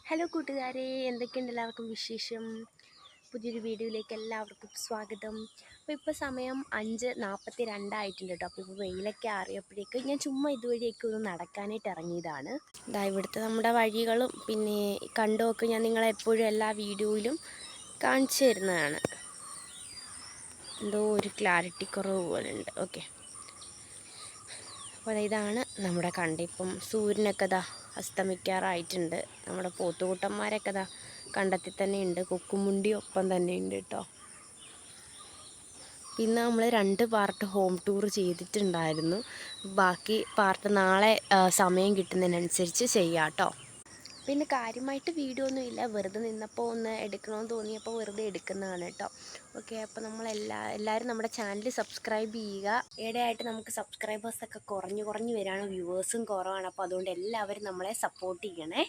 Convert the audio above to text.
Hello കൂട്ടുകാരെ, എന്തൊക്കെയുണ്ട് എല്ലാവർക്കും വിശേഷം? പുതിയൊരു വീഡിയോയിലേക്ക് എല്ലാവർക്കും സ്വാഗതം. അപ്പോൾ ഇപ്പോൾ സമയം 5:42 ആയിട്ടുണ്ട് കേട്ടോ. അപ്പോൾ ഇപ്പോൾ വെയിലൊക്കെ ആറിയപ്പോഴേക്ക് ഞാൻ ചുമ്മാ ഇതുവഴിയൊക്കെ ഒന്ന് നടക്കാനായിട്ട് ഇറങ്ങിയതാണ്. ഇവിടുത്തെ നമ്മുടെ വഴികളും പിന്നെ കണ്ടമൊക്കെ ഞാൻ നിങ്ങളെപ്പോഴും എല്ലാ വീഡിയോയിലും കാണിച്ചു തരുന്നതാണ്. എന്തോ ഒരു ക്ലാരിറ്റി കുറവ് പോലെ ഉണ്ട്. ഓക്കെ, അപ്പോൾ ഇതാണ് നമ്മുടെ കണ്ടം. ഇപ്പം സൂര്യനൊക്കെ അസ്തമിക്കാറായിട്ടുണ്ട്. നമ്മുടെ പോത്തുകൂട്ടന്മാരൊക്കെ കണ്ടത്തിൽ തന്നെ ഉണ്ട്. കൊക്കുമുണ്ടി ഒപ്പം തന്നെ ഉണ്ട് കേട്ടോ. പിന്നെ നമ്മൾ 2 പാർട്ട് ഹോം ടൂർ ചെയ്തിട്ടുണ്ടായിരുന്നു. ബാക്കി പാർട്ട് നാളെ സമയം കിട്ടുന്നതിനനുസരിച്ച് ചെയ്യാം കേട്ടോ. പിന്നെ കാര്യമായിട്ട് വീഡിയോ ഒന്നുമില്ല, വെറുതെ നിന്നപ്പോൾ ഒന്ന് എടുക്കണമെന്ന് തോന്നിയപ്പോൾ വെറുതെ എടുക്കുന്നതാണ് കേട്ടോ. ഓക്കെ, അപ്പോൾ എല്ലാവരും നമ്മുടെ ചാനൽ സബ്സ്ക്രൈബ് ചെയ്യുക. ഈയിടെയായിട്ട് നമുക്ക് സബ്സ്ക്രൈബേഴ്സൊക്കെ കുറഞ്ഞു വരികയാണ്, വ്യൂവേഴ്സും കുറവാണ്. അപ്പോൾ അതുകൊണ്ട് എല്ലാവരും നമ്മളെ സപ്പോർട്ട് ചെയ്യണേ.